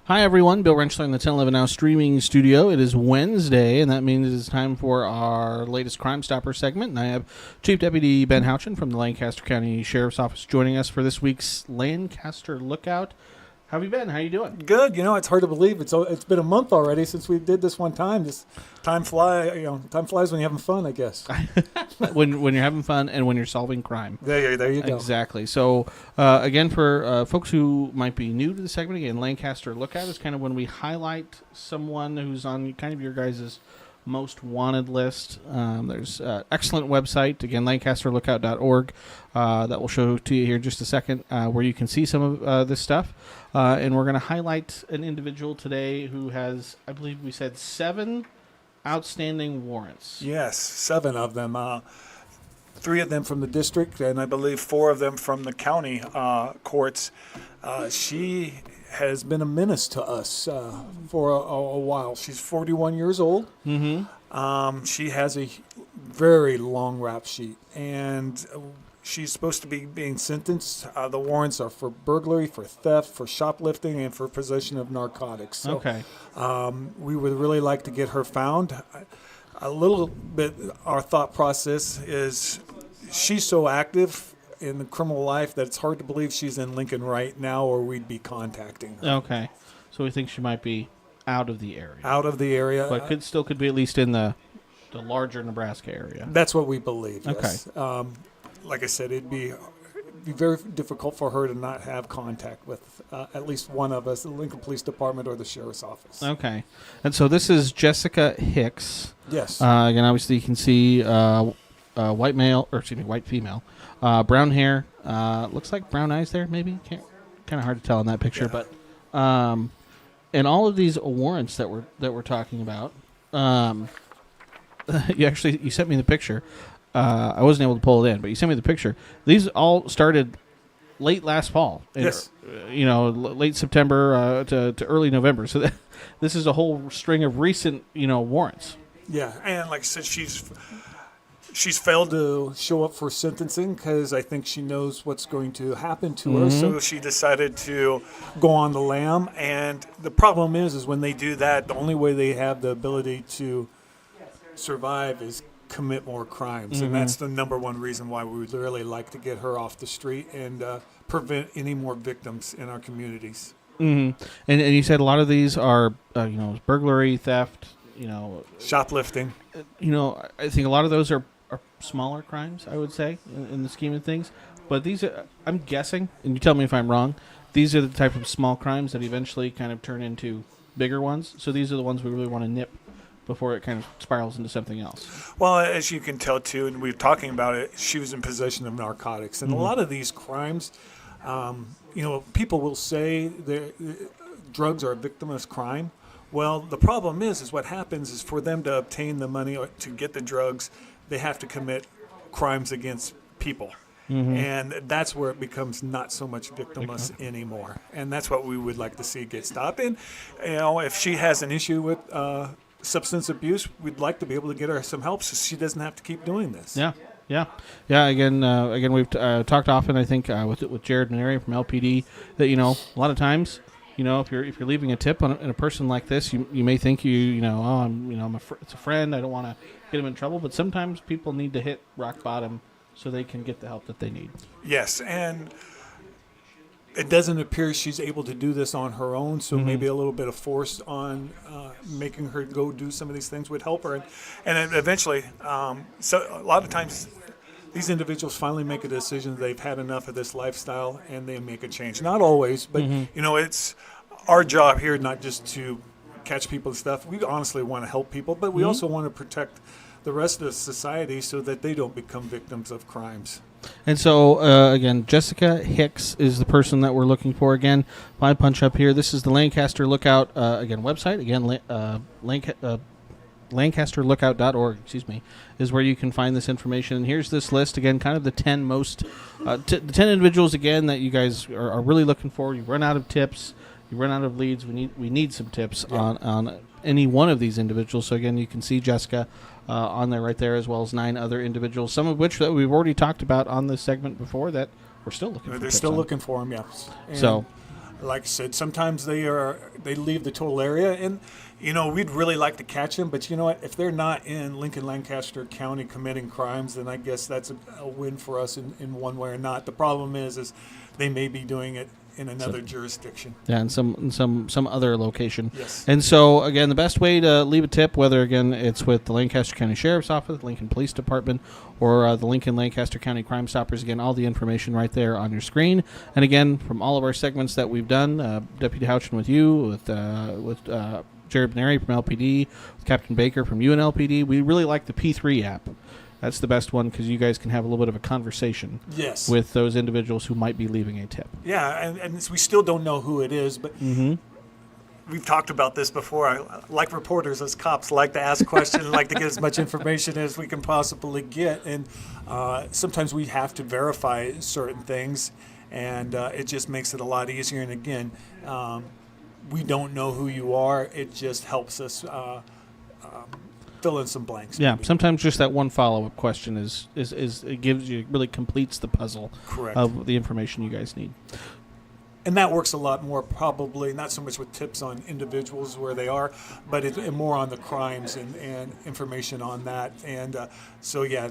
Hi, everyone. Bill Rentschler in the 1011 Now streaming studio. It is Wednesday, and that means it is time for our latest Crime Stopper segment. And I have Chief Deputy Ben Houchin from the Lancaster County Sheriff's Office joining us for this week's Lancaster Lookout. How have you been? How you doing? Good. It's hard to believe it's been a month already since we did this one time. Just time flies when you're having fun, I guess. when you're having fun and when you're solving crime. There you go. Exactly. So, again, for folks who might be new to the segment, again, Lancaster Lookout is kind of when we highlight someone who's on kind of your guys' most wanted list. There's an excellent website, again, lancasterlookout.org, that will show to you here in just a second, where you can see some of this stuff. And we're going to highlight an individual today who has, I believe we said, 7 outstanding warrants. Yes, 7 of them. 3 of them from the district, and I believe 4 of them from the county courts. She has been a menace to us for a while. She's 41 years old. Mm-hmm. She has a very long rap sheet, and she's supposed to be being sentenced. The warrants are for burglary, for theft, for shoplifting, and for possession of narcotics. So, Okay. we would really like to get her found. A little bit, our thought process is she's so active in the criminal life that it's hard to believe she's in Lincoln right now, or we'd be contacting her. Okay. So we think she might be out of the area. Out of the area. But could be at least in the larger Nebraska area. That's what we believe, yes. Okay. Like I said, it'd be very difficult for her to not have contact with at least one of us, the Lincoln Police Department or the Sheriff's Office. Okay. And so this is Jessica Hicks. Yes. Again, obviously you can see white female. Brown hair. Looks like brown eyes there, maybe. Kind of hard to tell in that picture. Yeah. But and all of these warrants that we're talking about, you sent me the picture. I wasn't able to pull it in, but you sent me the picture. These all started late last fall. Yes. Late September to early November. So this is a whole string of recent, warrants. Yeah, and like I said, she's failed to show up for sentencing because I think she knows what's going to happen to her. So she decided to go on the lam. And the problem is when they do that, the only way they have the ability to survive is commit more crimes. And that's the number one reason why we would really like to get her off the street and prevent any more victims in our communities. Mm-hmm. And you said a lot of these are, burglary, theft, shoplifting. I think a lot of those are smaller crimes, I would say, in the scheme of things. But these are, I'm guessing, and you tell me if I'm wrong, these are the type of small crimes that eventually kind of turn into bigger ones. So these are the ones we really want to nip before it kind of spirals into something else. Well, as you can tell, too, and we were talking about it, she was in possession of narcotics. And a lot of these crimes, people will say drugs are a victimless crime. Well, the problem is what happens is for them to obtain the money or to get the drugs, they have to commit crimes against people. And that's where it becomes not so much victimless anymore. And that's what we would like to see get stopped. And, if she has an issue with substance abuse, we'd like to be able to get her some help so she doesn't have to keep doing this. Yeah. Again, we've talked often, I think, with Jared Maneri from LPD, that a lot of times, if you're leaving a tip on a person like this, you may think it's a friend. I don't want to get him in trouble, but sometimes people need to hit rock bottom so they can get the help that they need. Yes, and it doesn't appear she's able to do this on her own, so maybe a little bit of force on making her go do some of these things would help her. And eventually, so a lot of times, these individuals finally make a decision that they've had enough of this lifestyle, and they make a change. Not always, but, it's our job here not just to catch people and stuff. We honestly want to help people, but we also want to protect the rest of society so that they don't become victims of crimes. And so, again, Jessica Hicks is the person that we're looking for. Again, my punch up here. This is the Lancaster Lookout, website. Again, lancasterlookout.org, is where you can find this information. And here's this list, again, kind of the 10 most, the 10 individuals, again, that you guys are really looking for. You run out of tips. You run out of leads. We need some tips on any one of these individuals. So, again, you can see Jessica on there right there, as well as 9 other individuals, some of which that we've already talked about on this segment before that we're still looking for. They're still looking for them, yes. And so, Like I said, sometimes they leave the total area, and we'd really like to catch them. But you know what? If they're not in Lincoln Lancaster County committing crimes, then I guess that's a win for us in one way or not. The problem is they may be doing it in another jurisdiction. Yeah, in some other location. Yes. And so, again, the best way to leave a tip, whether, again, it's with the Lancaster County Sheriff's Office, Lincoln Police Department, or the Lincoln Lancaster County Crime Stoppers, again, all the information right there on your screen. And, again, from all of our segments that we've done, Deputy Houchin with you, with Jared Benary from LPD, with Captain Baker from UNLPD, we really like the P3 app. That's the best one because you guys can have a little bit of a conversation with those individuals who might be leaving a tip. Yeah, and we still don't know who it is, but we've talked about this before. Like reporters, as cops, like to ask questions, like to get as much information as we can possibly get. And sometimes we have to verify certain things, and it just makes it a lot easier. And again, we don't know who you are. It just helps us fill in some blanks. Yeah, maybe. sometimes just that one follow-up question is it gives you, really completes the puzzle of the information you guys need. And that works a lot more, probably not so much with tips on individuals where they are, but more on the crimes and information on that. And so, yeah,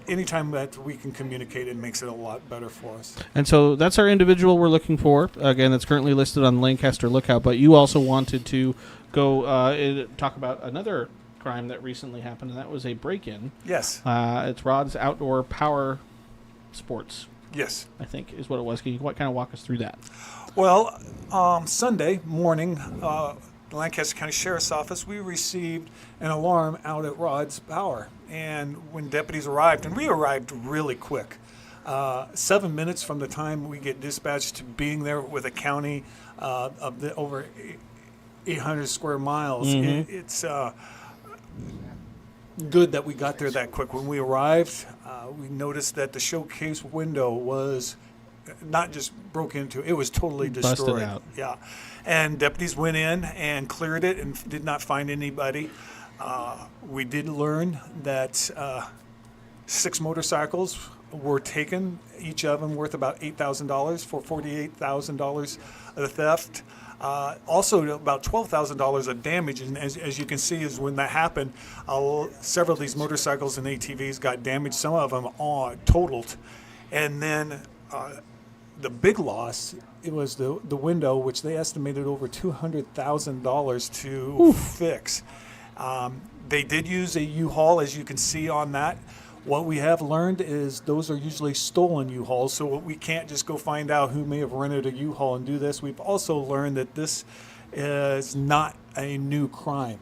anytime that we can communicate, it makes it a lot better for us. And so that's our individual we're looking for. Again, that's currently listed on Lancaster Lookout. But you also wanted to go talk about another crime that recently happened, and that was a break-in. Yes. It's Rod's Outdoor Power Sports. Yes. I think is what it was. Can you kind of walk us through that? Well, Sunday morning, the Lancaster County Sheriff's Office, we received an alarm out at Rod's Power. And when deputies arrived, and we arrived really quick, 7 minutes from the time we get dispatched to being there with a county of the over 800 square miles, it's good that we got there that quick. When we arrived, we noticed that the showcase window was not just broke into, it was totally destroyed. Busted out. Yeah. And deputies went in and cleared it and did not find anybody. We did learn that 6 motorcycles were taken, each of them worth about $8,000 for $48,000 of the theft. Also, about $12,000 of damage, and as you can see, is when that happened, several of these motorcycles and ATVs got damaged. Some of them totaled, and then the big loss, it was the window, which they estimated over $200,000 to fix. They did use a U-Haul, as you can see on that. What we have learned is those are usually stolen U-Hauls, so we can't just go find out who may have rented a U-Haul and do this. We've also learned that this is not a new crime.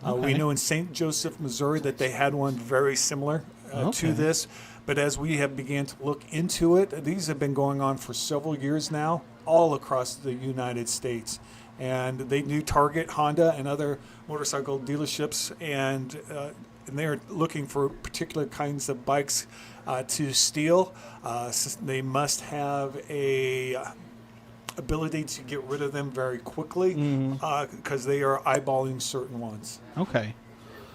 We know in St. Joseph, Missouri, that they had one very similar to this, but as we have began to look into it, these have been going on for several years now, all across the United States. And they do target Honda and other motorcycle dealerships, and they're looking for particular kinds of bikes to steal. They must have a ability to get rid of them very quickly because they are eyeballing certain ones. Okay.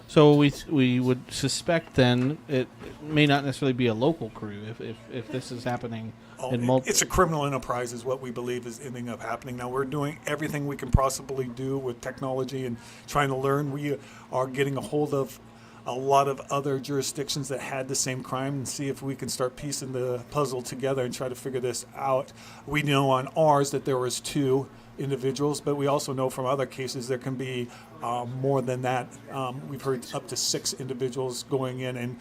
So we would suspect then it may not necessarily be a local crew if this is happening. It's a criminal enterprise is what we believe is ending up happening. Now, we're doing everything we can possibly do with technology and trying to learn. We are getting a hold of a lot of other jurisdictions that had the same crime and see if we can start piecing the puzzle together and try to figure this out. We know on ours that there was 2 individuals, but we also know from other cases there can be more than that. We've heard up to 6 individuals going in, and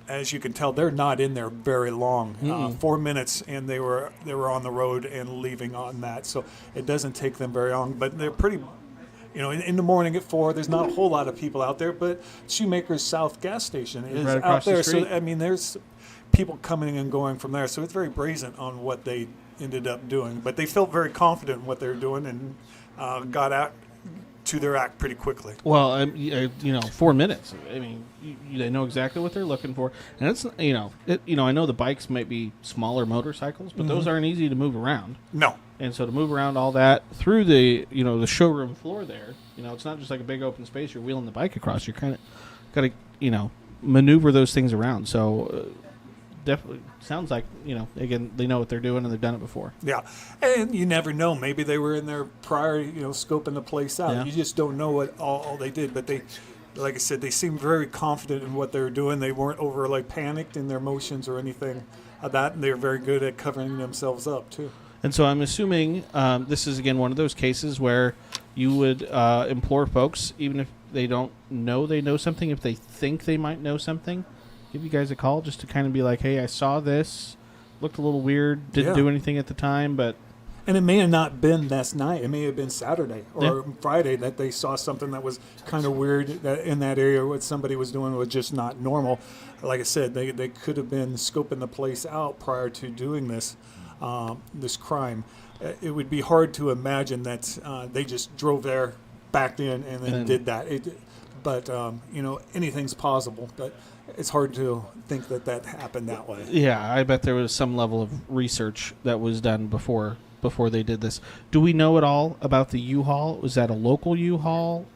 as you can tell, they're not in there very long. 4 minutes, and they were on the road and leaving on that. So it doesn't take them very long, but they're pretty. In the morning at 4, there's not a whole lot of people out there, but Shoemaker's South gas station is right out there. The street. So, there's people coming and going from there. So it's very brazen on what they ended up doing. But they felt very confident in what they were doing and got out to their act pretty quickly. Well, 4 minutes. They know exactly what they're looking for. And it's, I know the bikes might be smaller motorcycles, but those aren't easy to move around. No. And so to move around all that through the, the showroom floor there, it's not just like a big open space you're wheeling the bike across. You're kind of got to, maneuver those things around. So definitely sounds like, again, they know what they're doing and they've done it before. Yeah, and you never know. Maybe they were in there prior, scoping the place out. Yeah. You just don't know what all they did. But they, like I said, they seemed very confident in what they were doing. They weren't over panicked in their motions or anything of that. And they were very good at covering themselves up too. And so I'm assuming this is, again, one of those cases where you would implore folks, even if they don't know they know something, if they think they might know something, give you guys a call just to kind of be like, hey, I saw this, looked a little weird, didn't do anything at the time, but... And it may have not been that night. It may have been Saturday or Friday that they saw something that was kind of weird that in that area. What somebody was doing was just not normal. Like I said, they could have been scoping the place out prior to doing this crime. It would be hard to imagine that they just drove there, backed in, and then did that. But anything's possible. But it's hard to think that happened that way. Yeah, I bet there was some level of research that was done before they did this. Do we know at all about the U-Haul? Was that a local U-Haul?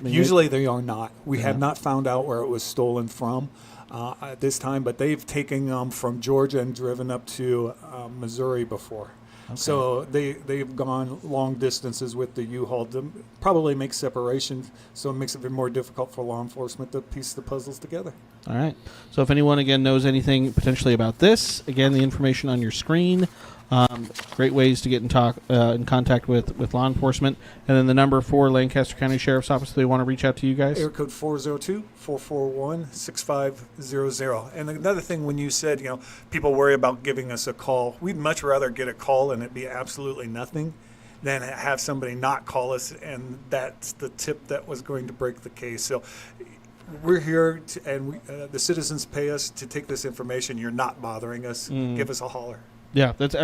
Usually they are not. We have not found out where it was stolen from at this time, but they've taken from Georgia and driven up to Missouri before. Okay. So they've gone long distances with the U-Haul to probably make separation, so it makes it more difficult for law enforcement to piece the puzzles together. All right. So if anyone, again, knows anything potentially about this, again, the information on your screen. Great ways to get in contact with law enforcement. And then the number for Lancaster County Sheriff's Office, they want to reach out to you guys? Air code 402-441-6500. And another thing, when you said, people worry about giving us a call, we'd much rather get a call and it be absolutely nothing than have somebody not call us, and that's the tip that was going to break the case. So we're here, and the citizens pay us to take this information. You're not bothering us. Give us a holler. Yeah, that's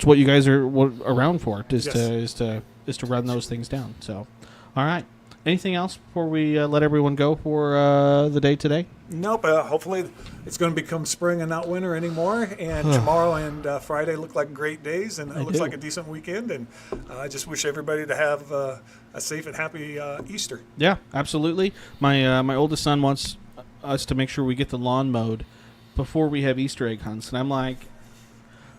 what you guys are around for, is to run those things down. So, all right. Anything else before we let everyone go for the day today? Nope. Hopefully, it's going to become spring and not winter anymore. And tomorrow and Friday look like great days, and it looks like a decent weekend. And I just wish everybody to have a safe and happy Easter. Yeah, absolutely. My oldest son wants us to make sure we get the lawn mowed before we have Easter egg hunts, and I'm like,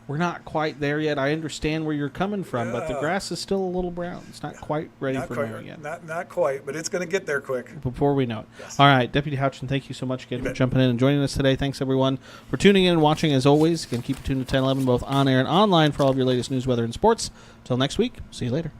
we're not quite there yet. I understand where you're coming from, but the grass is still a little brown. It's not quite ready for mowing yet. Not quite, but it's going to get there quick. Before we know it. Yes. All right, Deputy Houchin, thank you so much again for jumping in and joining us today. Thanks, everyone, for tuning in and watching. As always, again, keep it tuned to 1011, both on air and online, for all of your latest news, weather, and sports. Until next week, see you later.